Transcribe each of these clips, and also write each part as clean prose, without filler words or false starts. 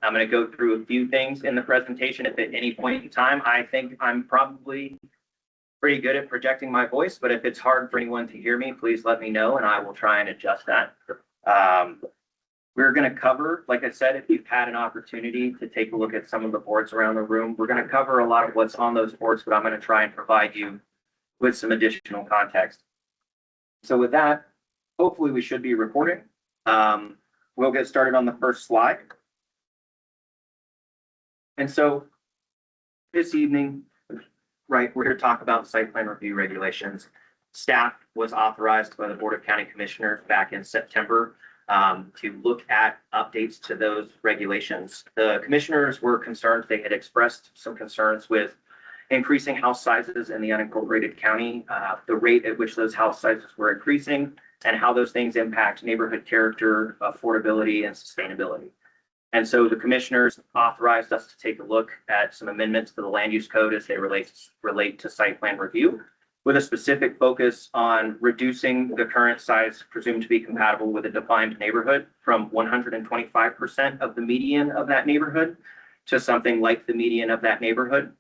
I'm going to go through a few things in the presentation. If at any point in time, I think I'm probably pretty good at projecting my voice, but if it's hard for anyone to hear me, please let me know and I will try and adjust that. We're going to cover, like I said, if you've had an opportunity to take a look at some of the boards around the room, we're going to cover a lot of what's on those boards, but I'm going to try and provide you with some additional context. So with that, hopefully we should be recording. We'll get started on the first slide. And so this evening, right, we're here to talk about site plan review regulations. Staff was authorized by the Board of County Commissioners back in September to look at updates to those regulations. The commissioners were concerned, they had expressed some concerns with increasing house sizes in the unincorporated county, the rate at which those house sizes were increasing, and how those things impact neighborhood character, affordability, and sustainability. And so the commissioners authorized us to take a look at some amendments to the land use code as they relate to site plan review, with a specific focus on reducing the current size presumed to be compatible with a defined neighborhood from 125% of the median of that neighborhood to something like the median of that neighborhood.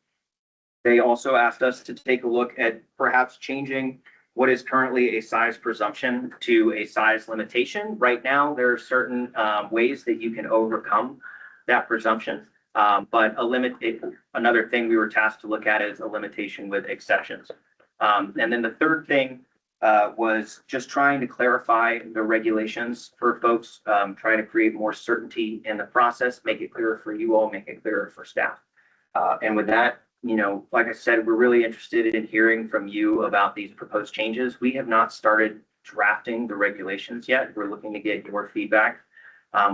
They also asked us to take a look at perhaps changing what is currently a size presumption to a size limitation. Right now, there are certain ways that you can overcome that presumption, but another thing we were tasked to look at is a limitation with exceptions. And then the third thing was just trying to clarify the regulations for folks, trying to create more certainty in the process, make it clearer for you all, make it clearer for staff. And with that, you know, like I said, we're really interested in hearing from you about these proposed changes. We have not started drafting the regulations yet. We're looking to get your feedback.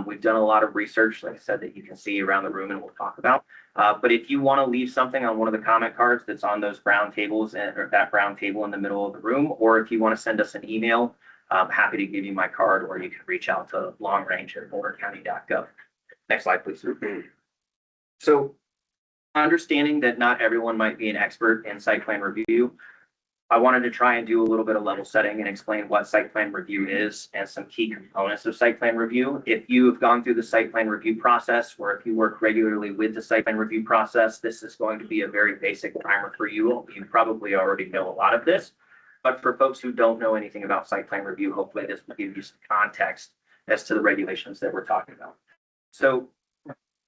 We've done a lot of research, like I said, that you can see around the room and we'll talk about. But if you want to leave something on one of the comment cards that's on those brown tables or that brown table in the middle of the room, or if you want to send us an email, I'm happy to give you my card, or you can reach out to longrange@bouldercounty.gov. Next slide, please. So understanding that not everyone might be an expert in site plan review, I wanted to try and do a little bit of level setting and explain what site plan review is and some key components of site plan review. If you have gone through the site plan review process, or if you work regularly with the site plan review process, this is going to be a very basic primer for you. You probably already know a lot of this, but for folks who don't know anything about site plan review, hopefully this will give you some context as to the regulations that we're talking about. So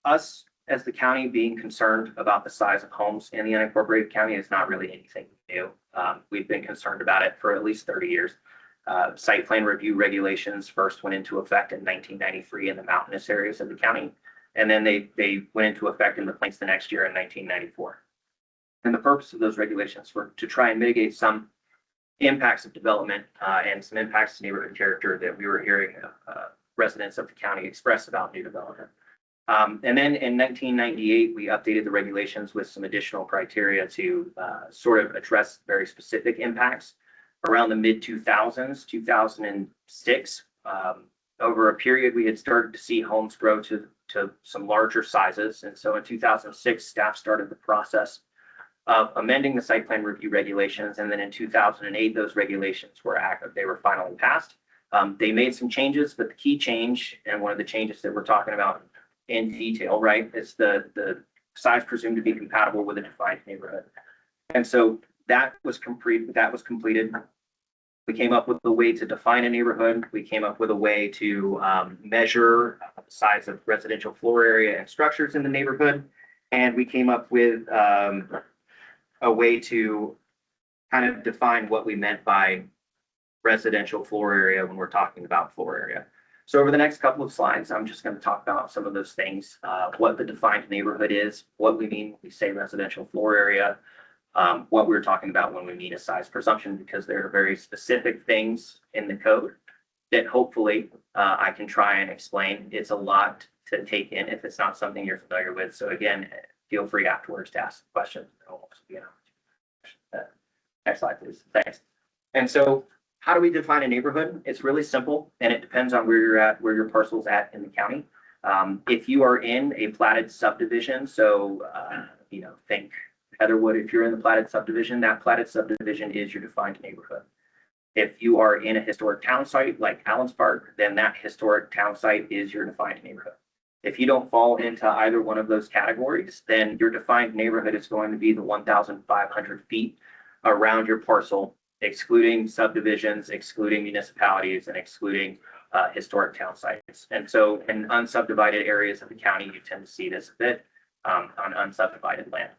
us as the county being concerned about the size of homes in the unincorporated county is not really anything new. We've been concerned about it for at least 30 years. Site plan review regulations first went into effect in 1993 in the mountainous areas of the county, and then they went into effect in the plains the next year in 1994. And the purpose of those regulations were to try and mitigate some impacts of development and some impacts to neighborhood character that we were hearing residents of the county express about new development. And then in 1998, we updated the regulations with some additional criteria to sort of address very specific impacts. Around the mid-2000s, 2006, over a period, we had started to see homes grow to some larger sizes. And so in 2006, staff started the process of amending the site plan review regulations. And then in 2008, those regulations were active. They were finally passed. They made some changes, but the key change, and one of the changes that we're talking about in detail, right, is the size presumed to be compatible with a defined neighborhood. And so that was completed. We came up with a way to define a neighborhood. We came up with a way to measure the size of residential floor area and structures in the neighborhood. And we came up with a way to kind of define what we meant by residential floor area when we're talking about floor area. So over the next couple of slides, I'm just going to talk about some of those things, what the defined neighborhood is, what we mean when we say residential floor area, what we're talking about when we mean a size presumption, because there are very specific things in the code that hopefully I can try and explain. It's a lot to take in if it's not something you're familiar with. So again, feel free afterwards to ask questions. Next slide, please. Thanks. And so how do we define a neighborhood? It's really simple, and it depends on where you're at, where your parcel's at in the county. If you are in a platted subdivision, so think Heatherwood, if you're in the platted subdivision, that platted subdivision is your defined neighborhood. If you are in a historic town site like Allen's Park, then that historic town site is your defined neighborhood. If you don't fall into either one of those categories, then your defined neighborhood is going to be the 1,500 feet around your parcel, excluding subdivisions, excluding municipalities, and excluding historic town sites. And so in unsubdivided areas of the county, you tend to see this a bit on unsubdivided land.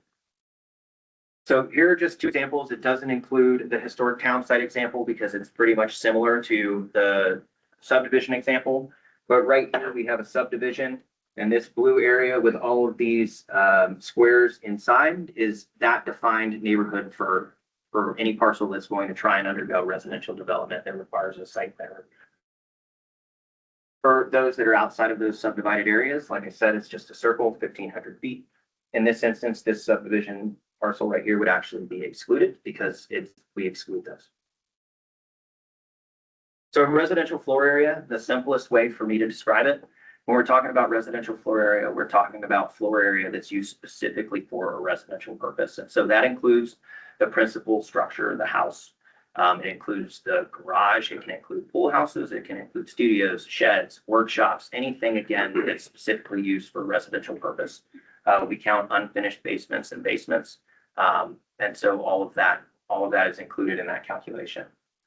So here are just two examples. It doesn't include the historic town site example because it's pretty much similar to the subdivision example. But right here we have a subdivision, and this blue area with all of these squares inside is that defined neighborhood for any parcel that's going to try and undergo residential development that requires a site plan review. For those that are outside of those subdivided areas, like I said, it's just a circle, 1,500 feet. In this instance, this subdivision parcel right here would actually be excluded because we exclude those. So residential floor area, the simplest way for me to describe it, when we're talking about residential floor area, we're talking about floor area that's used specifically for a residential purpose. And so that includes the principal structure of the house. It includes the garage, it can include pool houses, it can include studios, sheds, workshops, anything again that's specifically used for residential purpose. We count unfinished basements and basements. And so all of that is included in that calculation.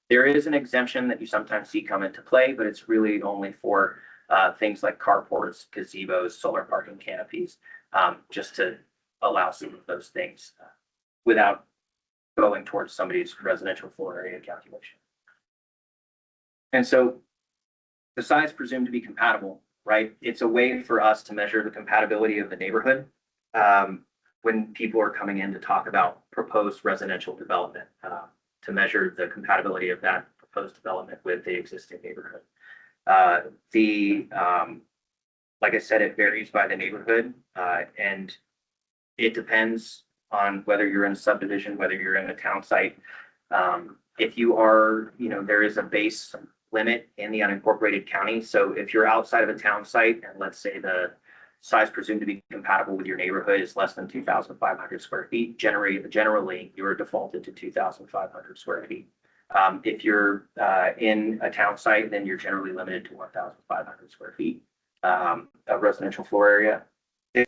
There is an exemption that you sometimes see come into play, but it's really only for things like carports, gazebos, solar parking canopies, just to allow some of those things without going towards somebody's residential floor area calculation. And so the size presumed to be compatible, right? It's a way for us to measure the compatibility of the neighborhood when people are coming in to talk about proposed residential development, to measure the compatibility of that proposed development with the existing neighborhood. Like I said, it varies by the neighborhood, and it depends on whether you're in a subdivision, whether you're in a town site. If you are, there is a base limit in the unincorporated county. So if you're outside of a town site, and let's say the size presumed to be compatible with your neighborhood is less than 2,500 square feet, generally you're defaulted to 2,500 square feet. If you're in a town site, then you're generally limited to 1,500 square feet of residential floor area.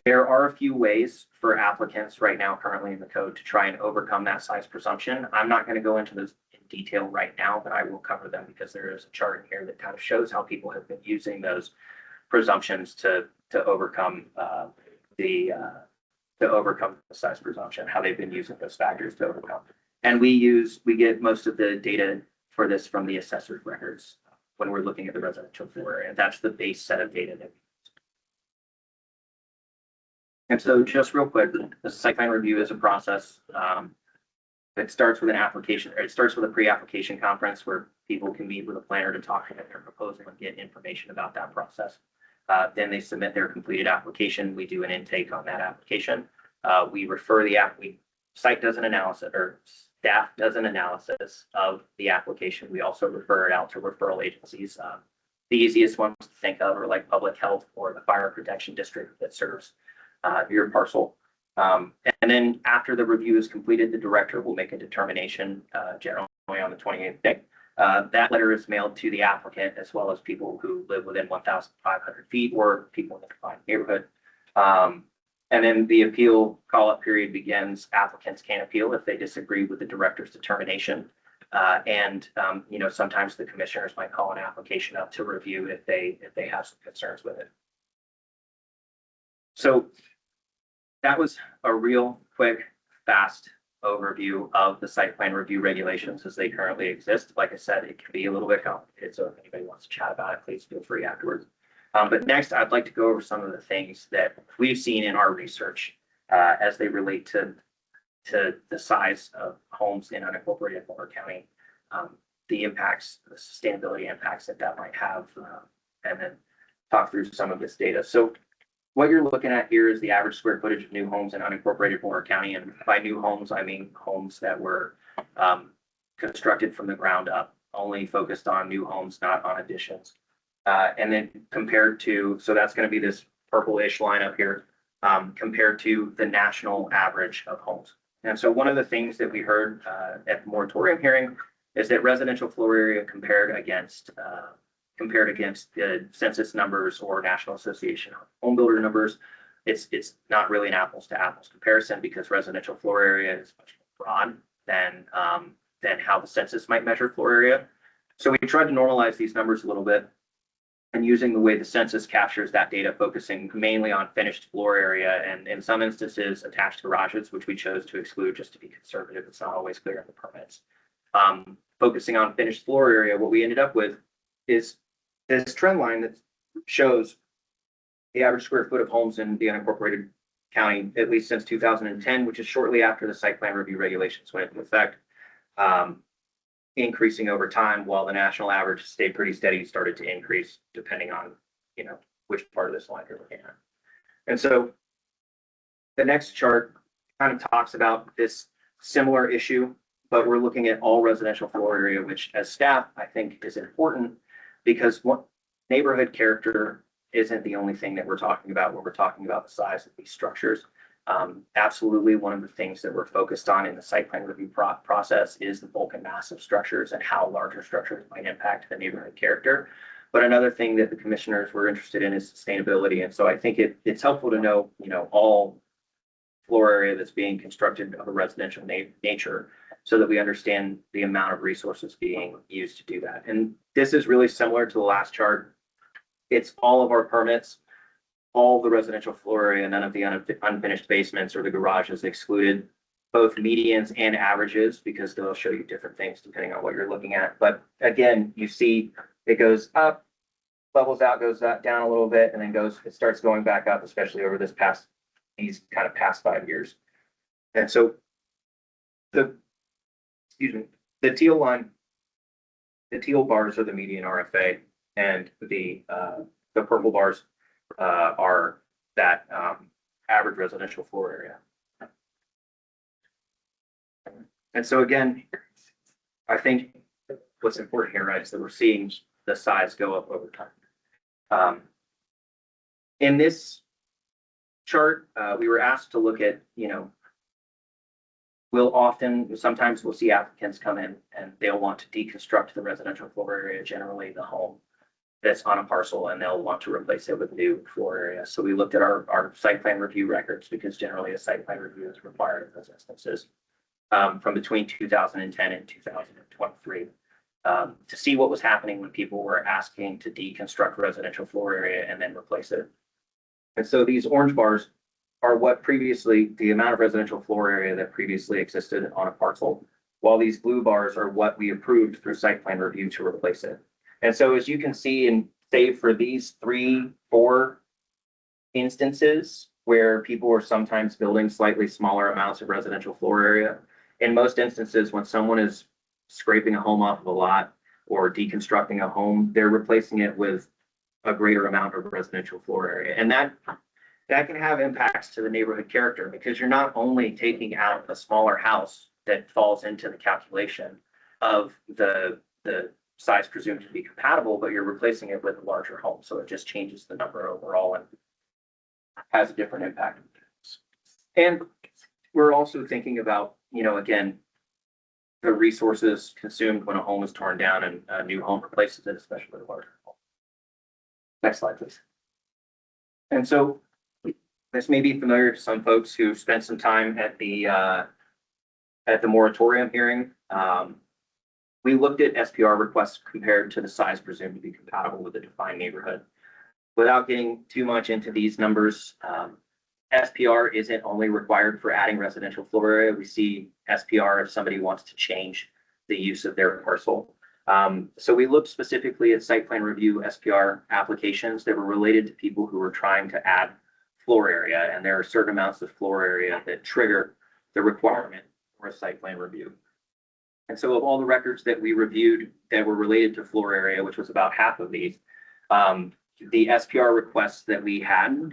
There are a few ways for applicants right now currently in the code to try and overcome that size presumption. I'm not going to go into this in detail right now, but I will cover them because there is a chart in here that kind of shows how people have been using those presumptions to overcome the size presumption, how they've been using those factors to overcome. And we get most of the data for this from the assessor's records when we're looking at the residential floor area. That's the base set of data that we use. And so just real quick, the site plan review is a process. It starts with an application, or it starts with a pre-application conference where people can meet with a planner to talk about their proposal and get information about that process. Then they submit their completed application. We do an intake on that application. We refer site does an analysis, or staff does an analysis of the application. We also refer it out to referral agencies. The easiest ones to think of are like public health or the fire protection district that serves your parcel. And then after the review is completed, the director will make a determination, generally on the 28th day. That letter is mailed to the applicant as well as people who live within 1,500 feet or people in the defined neighborhood. And then the appeal call-up period begins. Applicants can appeal if they disagree with the director's determination. Sometimes the commissioners might call an application up to review if they have some concerns with it. So that was a real quick, fast overview of the site plan review regulations as they currently exist. Like I said, it can be a little bit complicated. So if anybody wants to chat about it, please feel free afterwards. But next, I'd like to go over some of the things that we've seen in our research as they relate to the size of homes in unincorporated Boulder County, the impacts, the sustainability impacts that might have, and then talk through some of this data. So what you're looking at here is the average square footage of new homes in unincorporated Boulder County. And by new homes, I mean homes that were constructed from the ground up, only focused on new homes, not on additions. And then compared to, so that's going to be this purple-ish line up here, compared to the national average of homes. And so one of the things that we heard at the moratorium hearing is that residential floor area compared against compared against the census numbers or National Association of Home Builder numbers, it's not really an apples to apples comparison because residential floor area is much more broad than how the census might measure floor area. So we tried to normalize these numbers a little bit, and using the way the census captures that data, focusing mainly on finished floor area and in some instances attached garages, which we chose to exclude just to be conservative. It's not always clear in the permits. Focusing on finished floor area, what we ended up with is this trend line that shows the average square foot of homes in the unincorporated county, at least since 2010, which is shortly after the site plan review regulations went into effect, increasing over time while the national average stayed pretty steady, started to increase depending on, which part of this line you're looking at. And so the next chart kind of talks about this similar issue, but we're looking at all residential floor area, which as staff, I think is important because what neighborhood character isn't the only thing that we're talking about when we're talking about the size of these structures. Absolutely, one of the things that we're focused on in the site plan review process is the bulk and mass of structures and how larger structures might impact the neighborhood character. But another thing that the commissioners were interested in is sustainability. And so I think it's helpful to know, all floor area that's being constructed of a residential nature so that we understand the amount of resources being used to do that. And this is really similar to the last chart. It's all of our permits, all the residential floor area, none of the unfinished basements or the garages excluded, both medians and averages, because they'll show you different things depending on what you're looking at. But again, you see it goes up, levels out, goes down a little bit, and then it starts going back up, especially over these kind of past 5 years. And so the teal line, the teal bars are the median RFA, and the purple bars are that average residential floor area. And so again, I think what's important here, right, is that we're seeing the size go up over time. In this chart, we were asked to look at, sometimes we'll see applicants come in and they'll want to deconstruct the residential floor area, generally the home that's on a parcel, and they'll want to replace it with new floor area. So we looked at our site plan review records because generally a site plan review is required in those instances from between 2010 and 2023 to see what was happening when people were asking to deconstruct residential floor area and then replace it. And so these orange bars are the amount of residential floor area that previously existed on a parcel, while these blue bars are what we approved through site plan review to replace it. And so as you can see, and save for these 3-4 instances where people were sometimes building slightly smaller amounts of residential floor area, in most instances, when someone is scraping a home off of a lot or deconstructing a home, they're replacing it with a greater amount of residential floor area. And that can have impacts to the neighborhood character because you're not only taking out a smaller house that falls into the calculation of the size presumed to be compatible, but you're replacing it with a larger home. So it just changes the number overall and has a different impact. And we're also thinking about, again, the resources consumed when a home is torn down and a new home replaces it, especially a larger home. Next slide, please. And so this may be familiar to some folks who spent some time at the moratorium hearing. We looked at SPR requests compared to the size presumed to be compatible with a defined neighborhood. Without getting too much into these numbers, SPR isn't only required for adding residential floor area. We see SPR if somebody wants to change the use of their parcel. So we looked specifically at site plan review SPR applications that were related to people who were trying to add floor area, and there are certain amounts of floor area that trigger the requirement for a site plan review. And so of all the records that we reviewed that were related to floor area, which was about half of these, the SPR requests that we had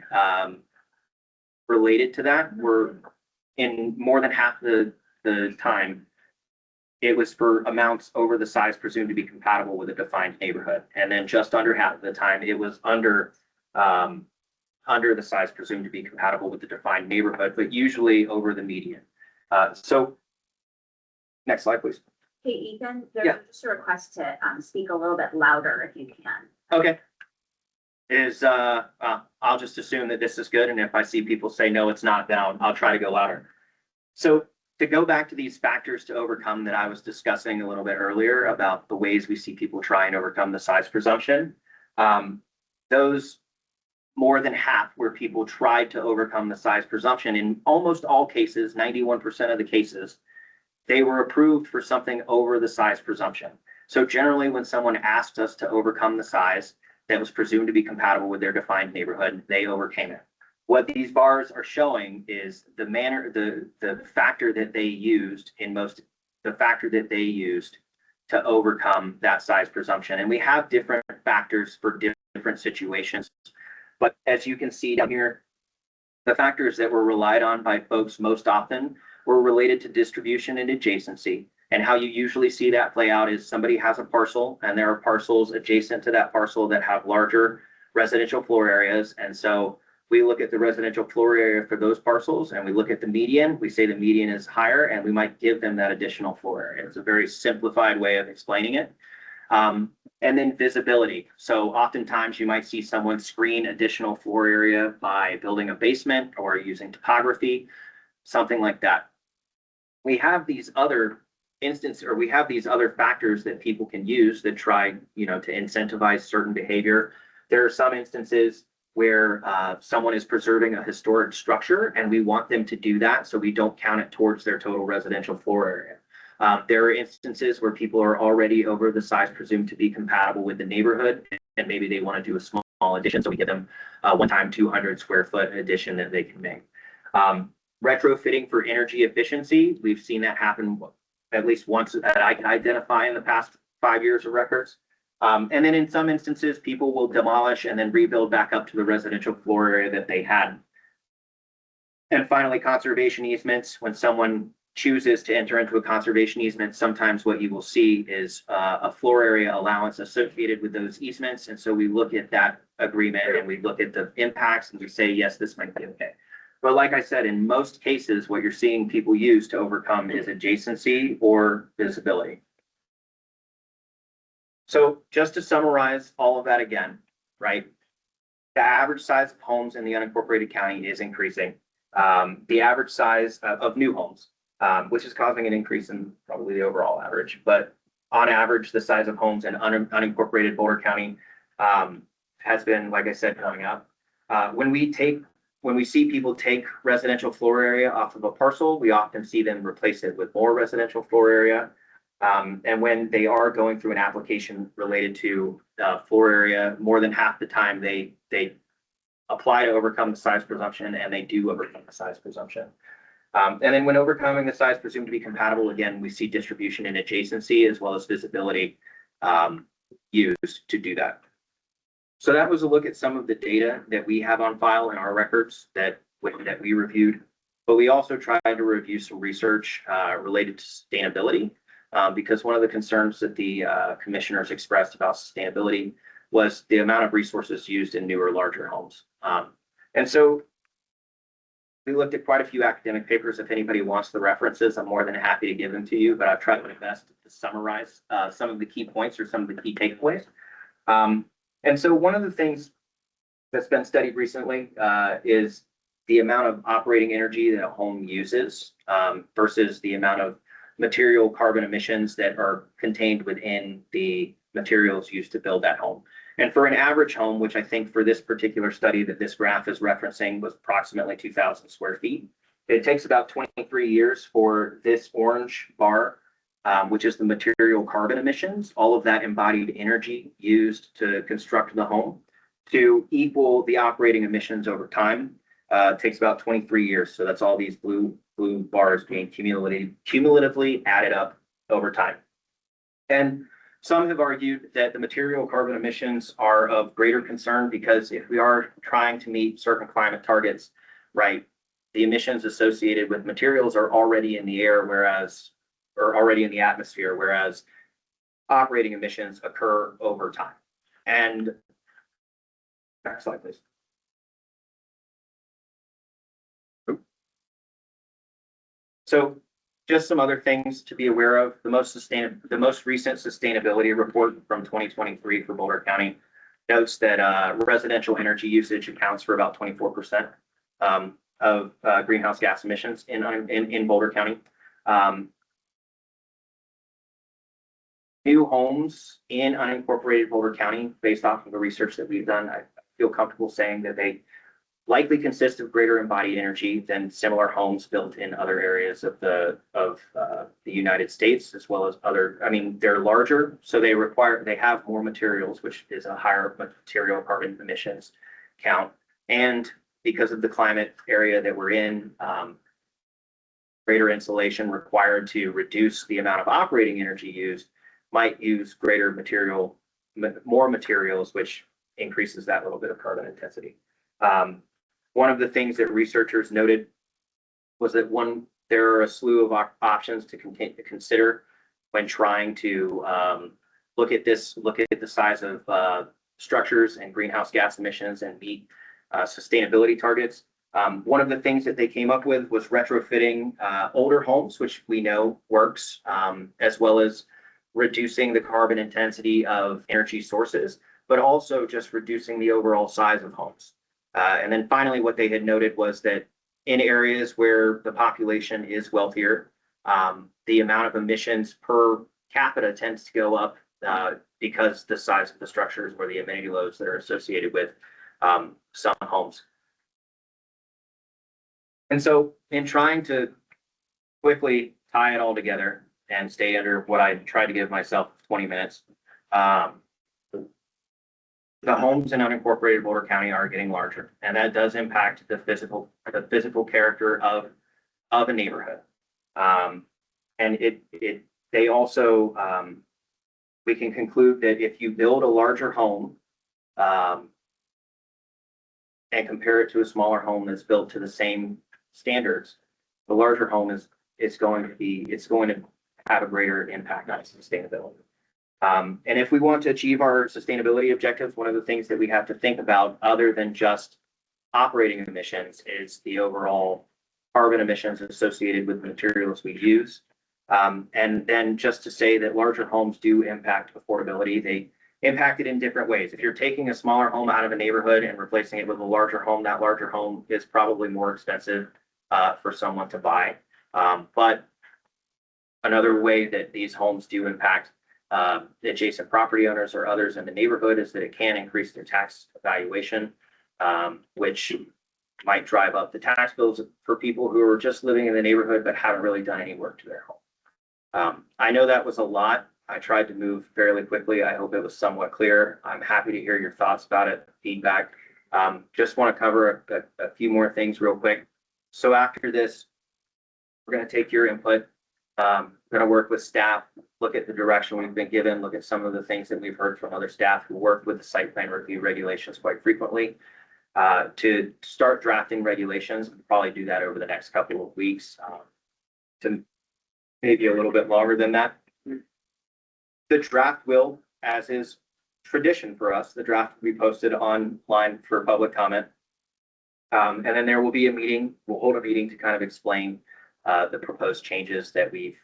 related to that were in more than half the time, it was for amounts over the size presumed to be compatible with a defined neighborhood. And then just under half of the time, it was under the size presumed to be compatible with the defined neighborhood, but usually over the median. So next slide, please. Hey, Ethan, there's just a request to speak a little bit louder if you can. Okay. I'll just assume that this is good, and if I see people say no, it's not, then I'll try to go louder. So to go back to these factors to overcome that I was discussing a little bit earlier about the ways we see people try and overcome the size presumption, those more than half where people tried to overcome the size presumption, in almost all cases, 91% of the cases, they were approved for something over the size presumption. So generally, when someone asked us to overcome the size that was presumed to be compatible with their defined neighborhood, they overcame it. What these bars are showing is the factor that they used to overcome that size presumption. And we have different factors for different situations. But as you can see down here, the factors that were relied on by folks most often were related to distribution and adjacency. And how you usually see that play out is somebody has a parcel and there are parcels adjacent to that parcel that have larger residential floor areas. And so we look at the residential floor area for those parcels and we look at the median. We say the median is higher and we might give them that additional floor area. It's a very simplified way of explaining it. And then visibility. So oftentimes you might see someone screen additional floor area by building a basement or using topography, something like that. We have these other factors that people can use that try, to incentivize certain behavior. There are some instances where someone is preserving a historic structure and we want them to do that so we don't count it towards their total residential floor area. There are instances where people are already over the size presumed to be compatible with the neighborhood, and maybe they want to do a small addition, so we give them a one-time 200 square foot addition that they can make. Retrofitting for energy efficiency, we've seen that happen at least once that I can identify in the past 5 years of records. And then in some instances, people will demolish and then rebuild back up to the residential floor area that they had. And finally, conservation easements. When someone chooses to enter into a conservation easement, sometimes what you will see is a floor area allowance associated with those easements. And so we look at that agreement and we look at the impacts and we say, yes, this might be okay. But like I said, in most cases, what you're seeing people use to overcome is adjacency or visibility. So just to summarize all of that again, right? The average size of homes in the unincorporated county is increasing. The average size of new homes, which is causing an increase in probably the overall average. But on average, the size of homes in unincorporated Boulder County has been, like I said, going up. When we see people take residential floor area off of a parcel, we often see them replace it with more residential floor area. And when they are going through an application related to floor area, more than half the time they apply to overcome the size presumption, and they do overcome the size presumption. And then when overcoming the size presumed to be compatible, again, we see distribution and adjacency as well as visibility used to do that. So that was a look at some of the data that we have on file in our records that we reviewed, but we also tried to review some research related to sustainability, because one of the concerns that the commissioners expressed about sustainability was the amount of resources used in newer, larger homes. And so we looked at quite a few academic papers. If anybody wants the references, I'm more than happy to give them to you, but I've tried my best to summarize some of the key points or some of the key takeaways. And so one of the things that's been studied recently is the amount of operating energy that a home uses versus the amount of material carbon emissions that are contained within the materials used to build that home. And for an average home, which I think for this particular study that this graph is referencing was approximately 2,000 square feet, it takes about 23 years for this orange bar, which is the material carbon emissions, all of that embodied energy used to construct the home, to equal the operating emissions over time. It takes about 23 years. So that's all these blue bars being cumulatively added up over time. And some have argued that the material carbon emissions are of greater concern because if we are trying to meet certain climate targets, right, the emissions associated with materials are already in the air, or already in the atmosphere, whereas operating emissions occur over time. And next slide, please. So just some other things to be aware of. The most recent sustainability report from 2023 for Boulder County notes that residential energy usage accounts for about 24% of greenhouse gas emissions in Boulder County. New homes in unincorporated Boulder County, based off of the research that we've done, I feel comfortable saying that they likely consist of greater embodied energy than similar homes built in other areas of the United States, as well as other. I mean, they're larger, so they have more materials, which is a higher material carbon emissions count, and because of the climate area that we're in, greater insulation required to reduce the amount of operating energy used might use more materials, which increases that little bit of carbon intensity. One of the things that researchers noted was that there are a slew of options to consider when trying to look at the size of structures and greenhouse gas emissions and meet sustainability targets. One of the things that they came up with was retrofitting older homes, which we know works, as well as reducing the carbon intensity of energy sources, but also just reducing the overall size of homes. And then finally, what they had noted was that in areas where the population is wealthier, the amount of emissions per capita tends to go up because the size of the structures or the amenity loads that are associated with some homes. And so in trying to quickly tie it all together and stay under what I tried to give myself 20 minutes, the homes in unincorporated Boulder County are getting larger, and that does impact the physical character of a neighborhood. And they also, we can conclude that if you build a larger home and compare it to a smaller home that's built to the same standards, the larger home is going to have a greater impact on sustainability. And if we want to achieve our sustainability objectives, one of the things that we have to think about, other than just operating emissions, is the overall carbon emissions associated with the materials we use. And then just to say that larger homes do impact affordability. They impact it in different ways. If you're taking a smaller home out of a neighborhood and replacing it with a larger home, that larger home is probably more expensive for someone to buy. But another way that these homes do impact the adjacent property owners or others in the neighborhood is that it can increase their tax valuation, which might drive up the tax bills for people who are just living in the neighborhood but haven't really done any work to their home. I know that was a lot. I tried to move fairly quickly. I hope it was somewhat clear. I'm happy to hear your thoughts about it, feedback. Just want to cover a few more things real quick. So after this, we're going to take your input. We're going to work with staff, look at the direction we've been given, look at some of the things that we've heard from other staff who work with the site plan review regulations quite frequently, to start drafting regulations. We'll probably do that over the next couple of weeks, to maybe a little bit longer than that. The draft will, as is tradition for us, the draft will be posted online for public comment. And then there will be a meeting, we'll hold a meeting to kind of explain the proposed changes that we've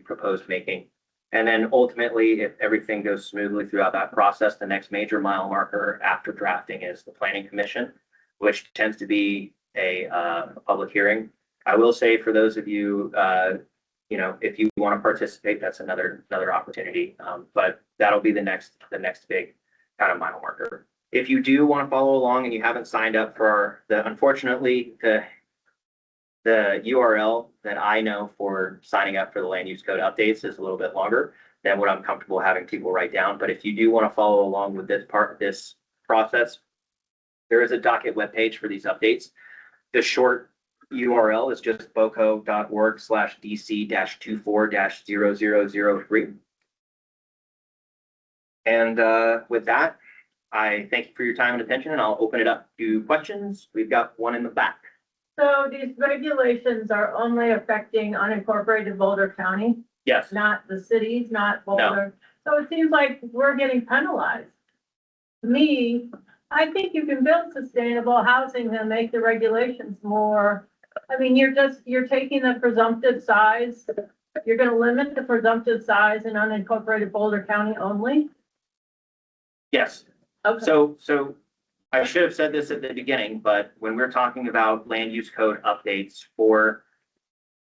proposed making. And then ultimately, if everything goes smoothly throughout that process, the next major mile marker after drafting is the Planning Commission, which tends to be a public hearing. I will say, for those of you, if you want to participate, that's another opportunity. But that'll be the next big kind of mile marker. If you do want to follow along and you haven't signed up for unfortunately, the URL that I know for signing up for the land use code updates is a little bit longer than what I'm comfortable having people write down. But if you do want to follow along with this process, there is a docket webpage for these updates. The short URL is just boco.org/DC-24-0003. And with that, I thank you for your time and attention, and I'll open it up to questions. We've got one in the back. So these regulations are only affecting unincorporated Boulder County, Yes. not the cities, not Boulder. So it seems like we're getting penalized. To me, I think you can build sustainable housing and make the regulations more. I mean, you're taking the presumptive size. You're going to limit the presumptive size in unincorporated Boulder County only. Yes. Okay. So I should have said this at the beginning, but when we're talking about land use code updates for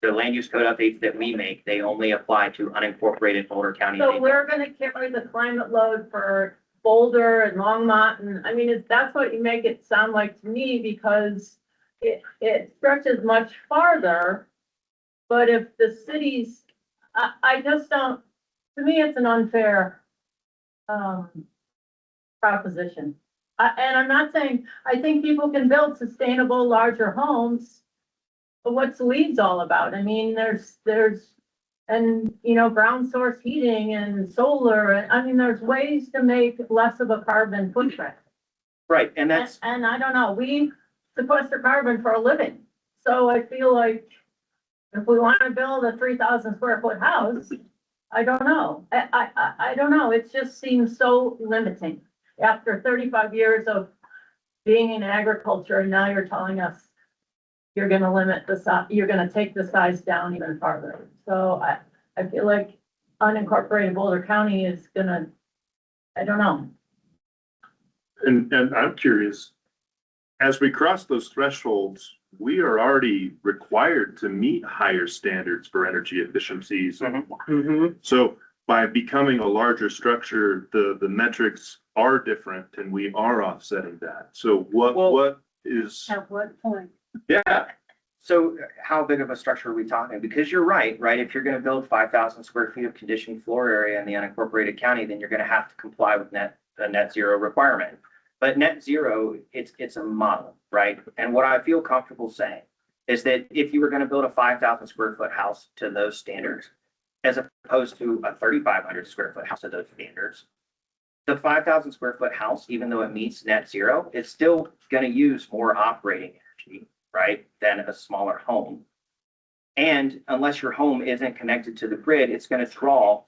the land use code updates that we make, they only apply to unincorporated Boulder County. So we're gonna carry the climate load for Boulder and Longmont, and I mean, that's what you make it sound like to me, because it stretches much farther. But if the cities, I just don't, to me, it's an unfair, proposition. And I'm not saying, I think people can build sustainable, larger homes, but what's weeds all about? I mean, and, you know, ground source heating and solar, and I mean, there's ways to make less of a carbon footprint. Right, and that's, And I don't know, we sequester carbon for a living. So I feel like if we want to build a 3,000 square foot house, I don't know. I don't know. It just seems so limiting. After 35 years of being in agriculture, and now you're telling us you're gonna limit the size, you're gonna take the size down even farther. So I feel like unincorporated Boulder County is gonna, I don't know. And I'm curious, as we cross those thresholds, we are already required to meet higher standards for energy efficiencies. So by becoming a larger structure, the metrics are different and we are offsetting that. So what is, At what point? yeah, so how big of a structure are we talking? Because you're right? If you're gonna build 5,000 square feet of conditioned floor area in the unincorporated county, then you're gonna have to comply with the net zero requirement. But net zero, it's a model, right? And what I feel comfortable saying is that if you were gonna build a 5,000 square foot house to those standards, as opposed to a 3,500 square foot house to those standards, the 5,000 square foot house, even though it meets net zero, it's still gonna use more operating energy, right, than a smaller home. And unless your home isn't connected to the grid, it's gonna draw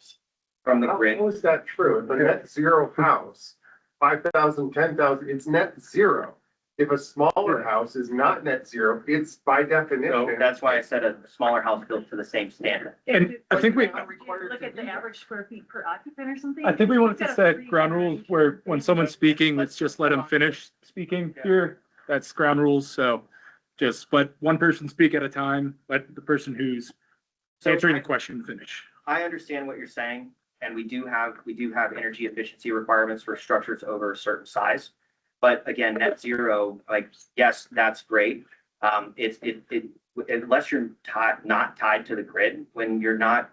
from the grid. How is that true? If a net zero house, 5,000, 10,000, it's net zero. If a smaller house is not net zero, it's by So definition. that's why I said a smaller house built to the same standard. And I think we, Not required Look to at the do that. average square feet per occupant or something. I think we wanted to We've got a set free ground rules generation. where when someone's speaking, let's just let them finish speaking here. That's ground rules, so just let one person speak at a time, let the person who's So answering the question finish. I understand what you're saying, and we do have energy efficiency requirements for structures over a certain size. But again, net zero, like, yes, that's great. Unless you're not tied to the grid, when you're not,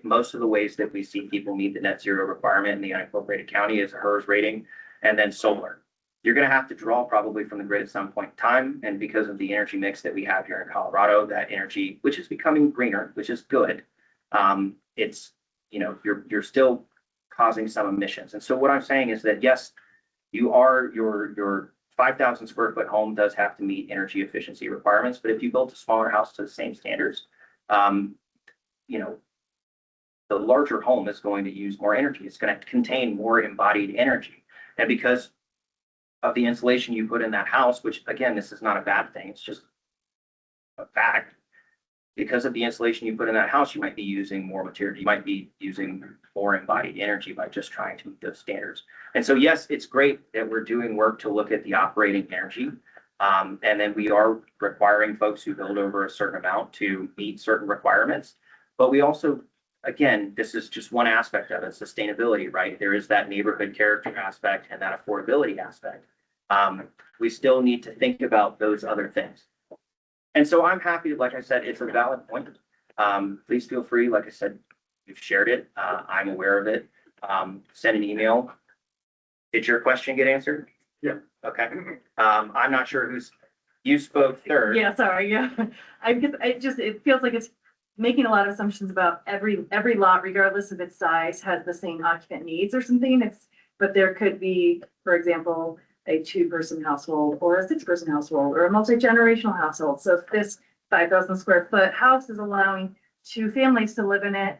most of the ways that we see people meet the net zero requirement in the unincorporated county is a HERS rating and then solar. You're gonna have to draw probably from the grid at some point in time, and because of the energy mix that we have here in Colorado, that energy, which is becoming greener, which is good, it's, you're still causing some emissions. And so what I'm saying is that, yes, your 5,000 square foot home does have to meet energy efficiency requirements, but if you build a smaller house to the same standards, the larger home is going to use more energy. It's going to contain more embodied energy. And because of the insulation you put in that house, which again, this is not a bad thing, it's just a fact. Because of the insulation you put in that house, you might be using more material. You might be using more embodied energy by just trying to meet those standards. And so, yes, it's great that we're doing work to look at the operating energy. And then we are requiring folks who build over a certain amount to meet certain requirements. But we also, again, this is just one aspect of it, sustainability, right? There is that neighborhood character aspect and that affordability aspect. We still need to think about those other things. And so I'm happy, like I said, it's a valid point. Please feel free, like I said, you've shared it. I'm aware of it. Send an email. Did your question get answered? Yeah. Okay. I'm not sure you spoke third. Yeah, sorry, yeah. It feels like it's making a lot of assumptions about every lot, regardless of its size, has the same occupant needs or something. But there could be, for example, a 2-person household or a 6-person household or a multi-generational household. So if this 5,000 square foot house is allowing 2 families to live in it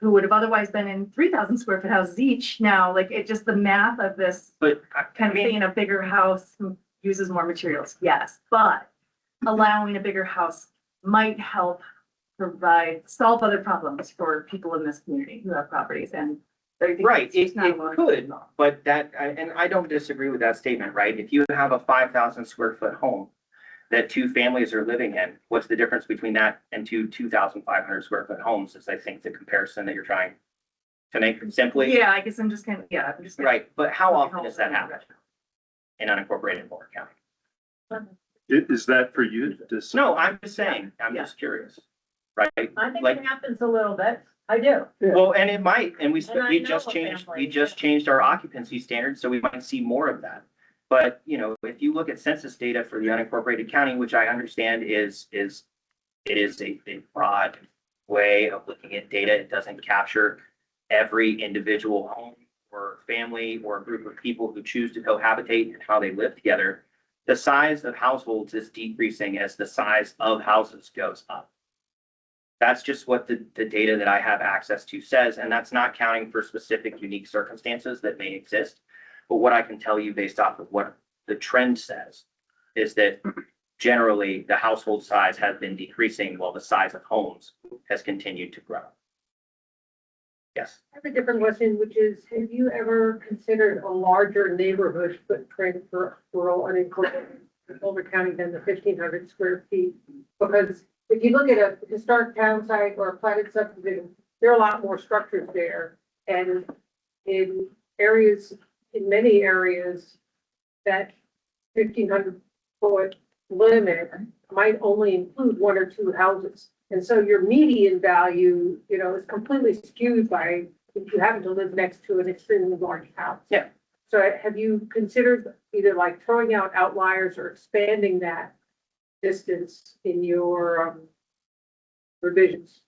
who would have otherwise been in 3,000 square foot houses each, now, like, it just, the math of this But kind of saying a bigger house uses more materials, yes, but allowing a bigger house might help solve other problems for people in this community who have properties. And I think Right, it's it not a lot. could, but and I don't disagree with that statement, right? If you have a 5,000 square foot home that two families are living in, what's the difference between that and 2,500 square foot homes is I think the comparison that you're trying to make simply. Yeah, I guess I'm just kind of, yeah, I'm just. Right, but how often does that happen in unincorporated Boulder County? Is that for you to decide? No, I'm just saying, I'm Yeah. just curious, right? I think Like- it happens a little bit. I do. Well, and it might, and And I we know just a changed, family. we just changed our occupancy standards, so we might see more of that. But, you know, if you look at census data for the unincorporated county, which I understand it is a broad way of looking at data. It doesn't capture every individual home or family or group of people who choose to cohabitate and how they live together. The size of households is decreasing as the size of houses goes up. That's just what the data that I have access to says, and that's not counting for specific unique circumstances that may exist. But what I can tell you based off of what the trend says is that generally the household size has been decreasing while the size of homes has continued to grow. Yes. I have a different question, which is, have you ever considered a larger neighborhood footprint for rural unincorporated in Boulder County than the 1,500 square feet? Because if you look at a historic town site or a platted subdivision, there are a lot more structures there. And in many areas, that 1,500 foot limit might only include one or two houses. And so your median value, is completely skewed by if you happen to live next to an extremely large house. Yeah. So have you considered either like throwing out outliers or expanding that distance in your revisions?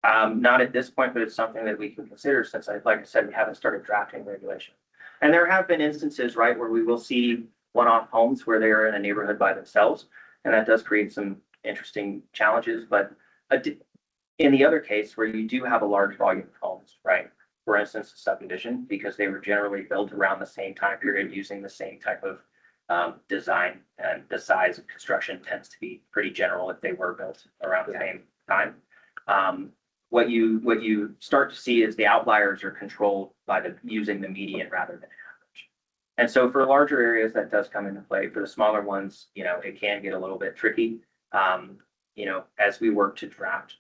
Not at this point, but it's something that we can consider since like I said, we haven't started drafting regulation. And there have been instances, right, where we will see one-off homes where they're in a neighborhood by themselves. And that does create some interesting challenges, but in the other case where you do have a large volume of homes, right? For instance, a subdivision, because they were generally built around the same time period using the same type of design, and the size of construction tends to be pretty general if they were built around the same time. What you start to see is the outliers are controlled by using the median rather than average. And so for larger areas, that does come into play. For the smaller ones, it can get a little bit tricky. As we work to draft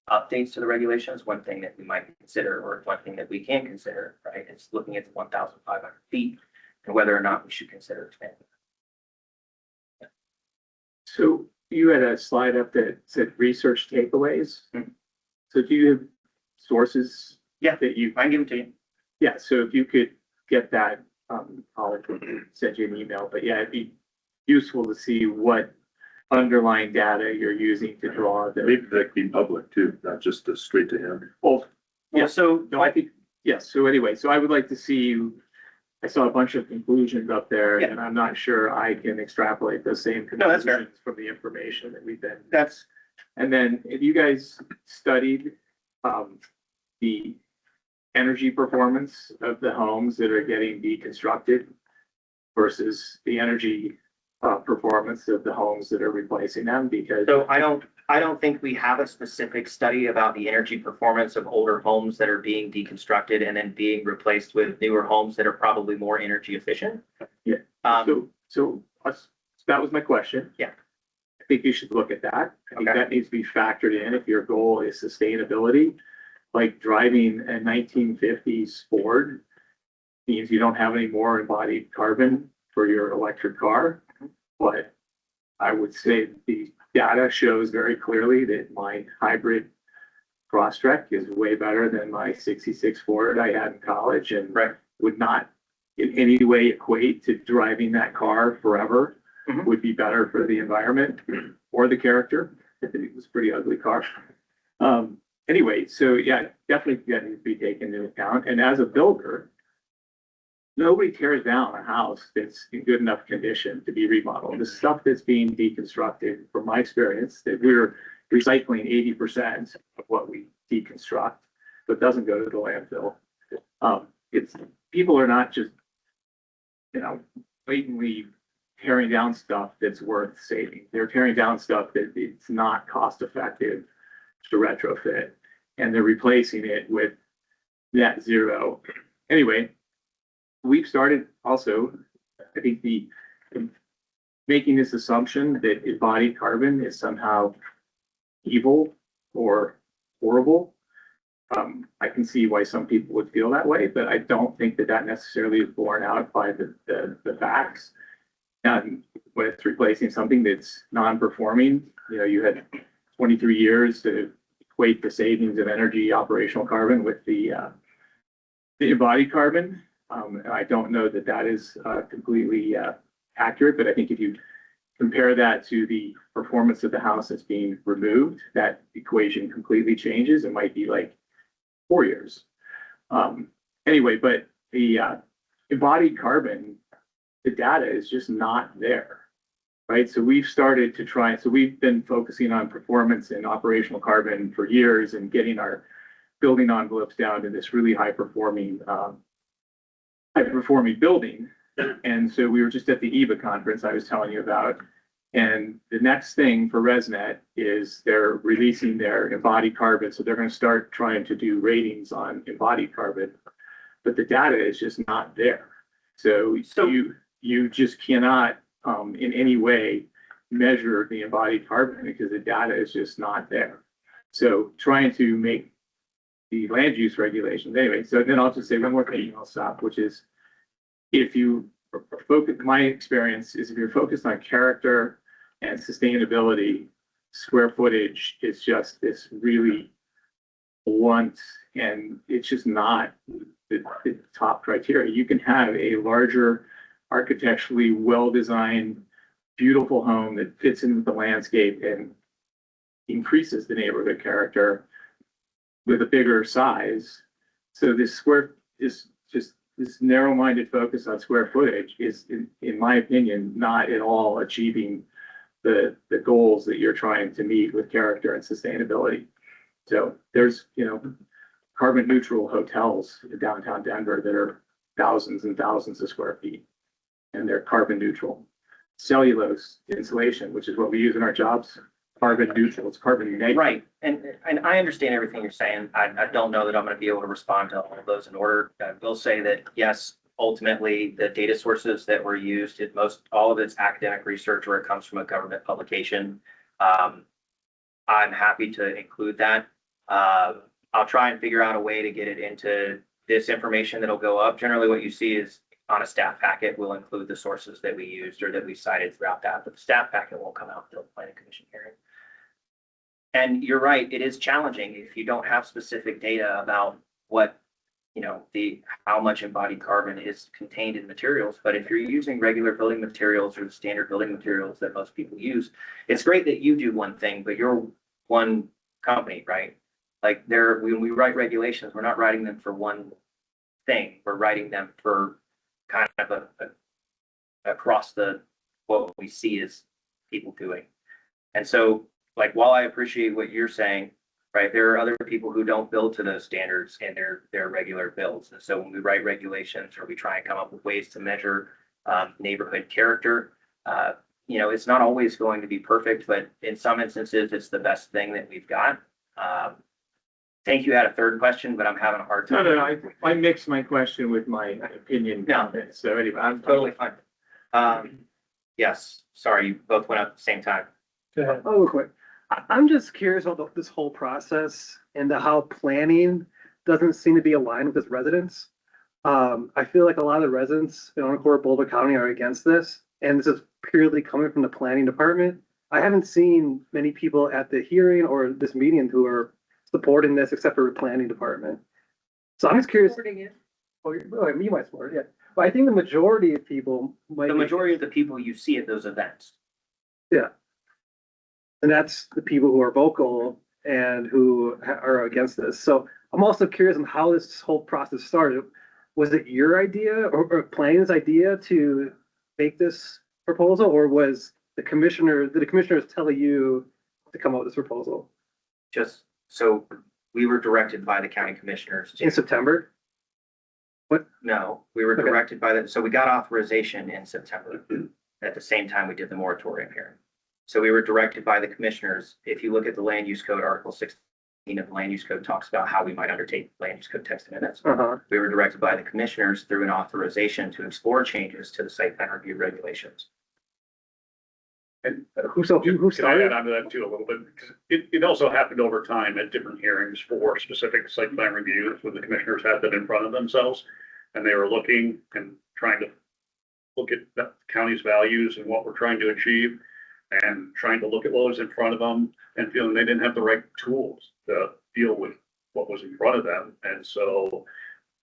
updates to the regulations, one thing that we might consider, or one thing that we can consider, right, is looking at the 1,500 feet and whether or not we should consider expanding. So you had a slide up that said research takeaways. Mhm. So do you have sources? Yeah. That you, I can give them to you. yeah, so if you could get that, I'll send you an email, but yeah, it'd be useful to see what underlying data you're using to draw the. Maybe that could be public too, not just straight to him. Well, Yeah, so no, I think, yes, so anyway, so I would like to see, I saw a bunch of conclusions up there, Yeah. and I'm not sure I can extrapolate those same No, that's fair. conclusions from the information that we've been. that's, And then have you guys studied the energy performance of the homes that are getting deconstructed versus the energy performance of the homes that are replacing them? Because so I don't think we have a specific study about the energy performance of older homes that are being deconstructed and then being replaced with newer homes that are probably more energy efficient. Yeah. So that was my question. Yeah. I think you should look at that. I think Okay. that needs to be factored in if your goal is sustainability. Like driving a 1950s Ford means you don't have any more embodied carbon for your electric car. But I would say the data shows very clearly that my hybrid Crosstrek is way better than my 66 Ford I had in college, and Right. would not in any way equate to driving that car forever. Mhm. Would be better for the environment or the character. It was a pretty ugly car. Anyway, so yeah, definitely that needs to be taken into account. And as a builder, nobody tears down a house that's in good enough condition to be remodeled. The stuff that's being deconstructed, from my experience, that we're recycling 80% of what we deconstruct, but doesn't go to the landfill. It's, people are not just, blatantly tearing down stuff that's worth saving. They're tearing down stuff that it's not cost effective to retrofit. And they're replacing it with net zero. Anyway, we've started also, I think making this assumption that embodied carbon is somehow evil or horrible. I can see why some people would feel that way, but I don't think that that necessarily is borne out by the facts. And when it's replacing something that's non-performing, you had 23 years to equate the savings of energy operational carbon with the embodied carbon. I don't know that that is completely accurate, but I think if you compare that to the performance of the house that's being removed, that equation completely changes. It might be like 4 years. Anyway, but the embodied carbon, the data is just not there, right? So we've started to try, so we've been focusing on performance and operational carbon for years and getting our building envelopes down to this really high performing building. And so we were just at the EVA conference I was telling you about. And the next thing for ResNet is they're releasing their embodied carbon. So they're going to start trying to do ratings on embodied carbon, but the data is just not there. So you just cannot in any way measure the embodied carbon because the data is just not there. So trying to make the land use regulations anyway. So then I'll just say one more thing and I'll stop, which is if you focus, my experience is if you're focused on character and sustainability, square footage is just this really blunt, and it's just not the top criteria. You can have a larger, architecturally well-designed, beautiful home that fits in with the landscape and increases the neighborhood character with a bigger size. So this this narrow-minded focus on square footage is, in my opinion, not at all achieving the goals that you're trying to meet with character and sustainability. So there's, carbon neutral hotels in downtown Denver that are thousands and thousands of square feet, and they're carbon neutral. Cellulose insulation, which is what we use in our jobs, carbon neutral, it's carbon negative. Right, and I understand everything you're saying. I don't know that I'm gonna be able to respond to all of those in order. I will say that, yes, ultimately, the data sources that were used, all of it's academic research where it comes from a government publication. I'm happy to include that. I'll try and figure out a way to get it into this information that'll go up. Generally, what you see is on a staff packet, we'll include the sources that we used or that we cited throughout that, but the staff packet won't come out until the planning commission hearing. And you're right, it is challenging if you don't have specific data about what, how much embodied carbon is contained in materials. But if you're using regular building materials or the standard building materials that most people use, it's great that you do one thing, but you're one company, right? Like when we write regulations, we're not writing them for one thing. We're writing them for kind of across what we see as people doing. And so, like, while I appreciate what you're saying, right, there are other people who don't build to those standards in their regular builds. And so when we write regulations or we try and come up with ways to measure neighborhood character, it's not always going to be perfect, but in some instances, it's the best thing that we've got. I think you had a third question, but I'm having a hard time. No, I mixed my question with my opinion. No. So anyway, I'm totally fine. Yes, sorry, you both went up at the same time. Oh, real quick. I'm just curious about this whole process and how planning doesn't seem to be aligned with its residents. I feel like a lot of the residents in Encore, Boulder County are against this, and this is purely coming from the planning department. I haven't seen many people at the hearing or this meeting who are supporting this except for the planning department. So I'm just curious. Oh, you might support it, yeah. But I think the majority of people might. The majority of the people you see at those events. Yeah. And that's the people who are vocal and who are against this. So I'm also curious on how this whole process started. Was it your idea or planning's idea to make this proposal, or was did the commissioners tell you to come up with this proposal? Just so we were directed by the county commissioners. In September? What? No, we were directed by so we got authorization in September at the same time we did the moratorium hearing. So we were directed by the commissioners. If you look at the land use code, Article of the land use code talks about how we might undertake land use code text amendments. Uh-huh. We were directed by the commissioners through an authorization to explore changes to the site plan review regulations. And Who Can I started? add on to that too a little bit? Because it also happened over time at different hearings for specific site plan reviews when the commissioners had them in front of themselves. And they were looking and trying to look at the county's values and what we're trying to achieve. And trying to look at what was in front of them and feeling they didn't have the right tools to deal with what was in front of them. And so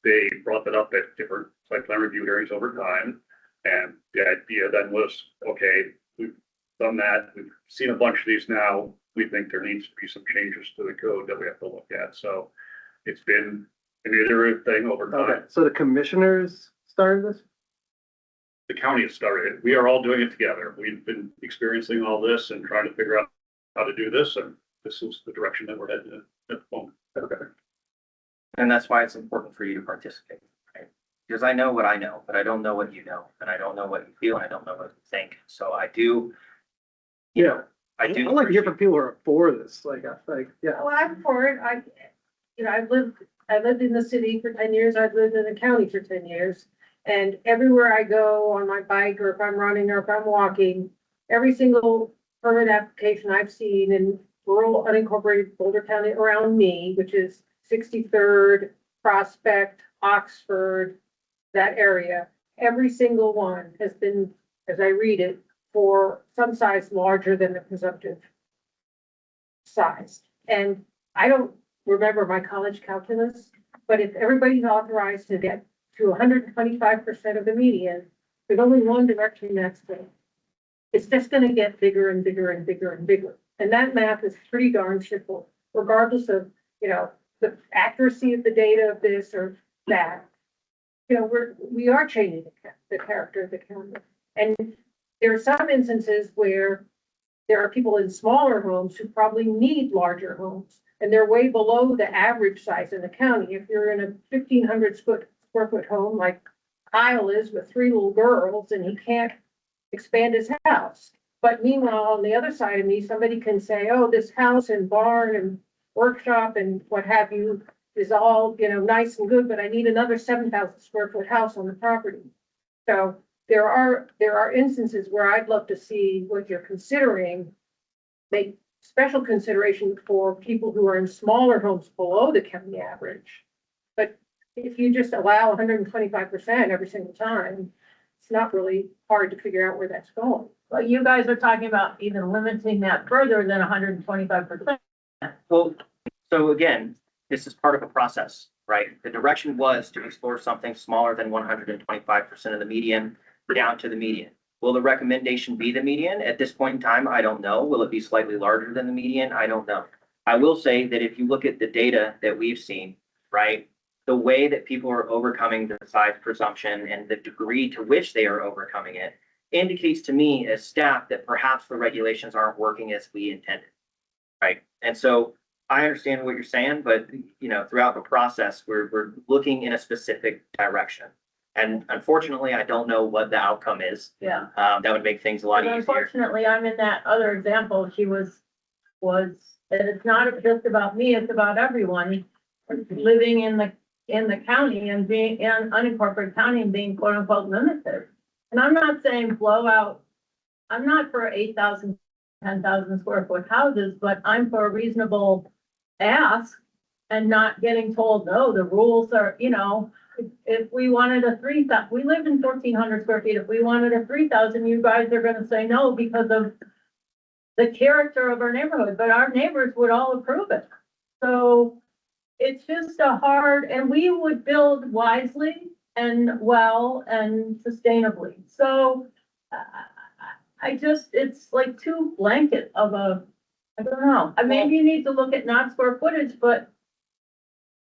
they brought that up at different site plan review hearings over time. And the idea then was, okay, we've done that. We've seen a bunch of these now. We think there needs to be some changes to the code that we have to look at. So it's been an iterative thing over Okay, time. so the commissioners started this? The county has started. We are all doing it together. We've been experiencing all this and trying to figure out how to do this. And this is the direction that we're heading in at the moment. Okay. And that's why it's important for you to participate, right? Because I know what I know, but I don't know what you know, and I don't know what you feel, and I don't know what you think. So I do, Yeah. I do. I like to hear from people who are for this, yeah. Well, I'm for it. I lived in the city for 10 years. I've lived in the county for 10 years. And everywhere I go on my bike, or if I'm running, or if I'm walking, every single permit application I've seen in rural unincorporated Boulder County around me, which is 63rd, Prospect, Oxford, that area, every single one has been, as I read it, for some size larger than the presumptive size. And I don't remember my college calculus, but if everybody's authorized to get to 125% of the median, there's only one direction that's going. It's just gonna get bigger and bigger and bigger and bigger. And that math is pretty darn simple, regardless of, the accuracy of the data of this or that. We are changing the character of the county. And there are some instances where there are people in smaller homes who probably need larger homes, and they're way below the average size in the county. If you're in a 1,500 square foot home like Kyle is with 3 little girls, and he can't expand his house. But meanwhile, on the other side of me, somebody can say, oh, this house and barn and workshop and what have you is all, nice and good, but I need another 7,000 square foot house on the property. So there are instances where I'd love to see what you're considering, make special consideration for people who are in smaller homes below the county average. But if you just allow 125% every single time, it's not really hard to figure out where that's going. But you guys are talking about even limiting that further than 125%. Well, so again, this is part of a process, right? The direction was to explore something smaller than 125% of the median down to the median. Will the recommendation be the median? At this point in time, I don't know. Will it be slightly larger than the median? I don't know. I will say that if you look at the data that we've seen, right, the way that people are overcoming the size presumption and the degree to which they are overcoming it indicates to me as staff that perhaps the regulations aren't working as we intended, right? And so I understand what you're saying, but throughout the process, we're looking in a specific direction. And unfortunately, I don't know what the outcome is. Yeah. That would make things a lot But easier. unfortunately, I'm in that other example. She was, and it's not just about me, it's about everyone living in the county and being in unincorporated county and being quote unquote limited. And I'm not saying blow out, I'm not for 8,000, 10,000 square foot houses, but I'm for a reasonable ask and not getting told, no, the rules are, if we wanted a 3,000, we live in 1,400 square feet. If we wanted a 3,000, you guys are gonna say no because of the character of our neighborhood, but our neighbors would all approve it. So it's just and we would build wisely and well and sustainably. So it's like too blanket of I don't know. Maybe you need to look at not square footage, but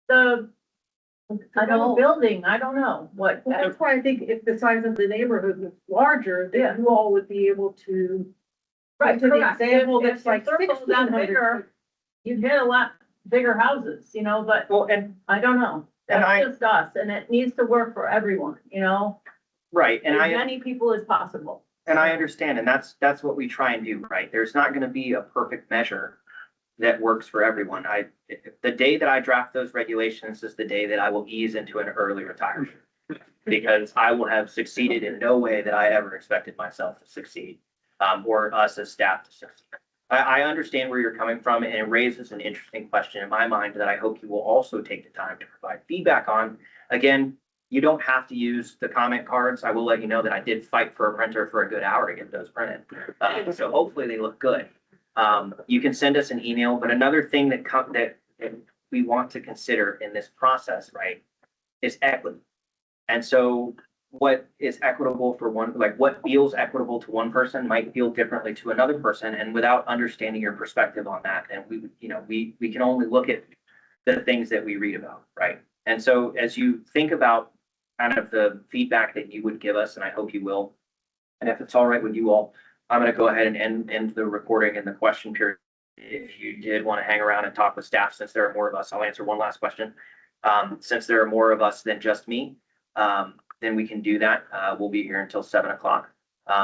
building, I don't know what. Well, that's why I think if the size of the neighborhood was larger, then you all would be able to. Right, to the correct. example If that's like your circle's that 1,600. bigger, you'd get a lot bigger houses, but Well, and I don't know. And That's just us, and it needs to work for everyone, right, and as many people as possible. I understand, and that's what we try and do, right? There's not going to be a perfect measure that works for everyone. The day that I draft those regulations is the day that I will ease into an early retirement. Because I will have succeeded in no way that I ever expected myself to succeed, or us as staff to succeed. I understand where you're coming from, and it raises an interesting question in my mind that I hope you will also take the time to provide feedback on. Again, you don't have to use the comment cards. I will let you know that I did fight for a printer for a good hour to get those printed. So hopefully they look good. You can send us an email, but another thing that we want to consider in this process, right, is equity. And so what is equitable for one, like what feels equitable to one person might feel differently to another person. And without understanding your perspective on that, and we can only look at the things that we read about, right? And so as you think about kind of the feedback that you would give us, and I hope you will, and if it's all right with you all, I'm going to go ahead and end the recording and the question period. If you did want to hang around and talk with staff, since there are more of us, I'll answer one last question. Since there are more of us than just me, then we can do that. We'll be here until 7 o'clock.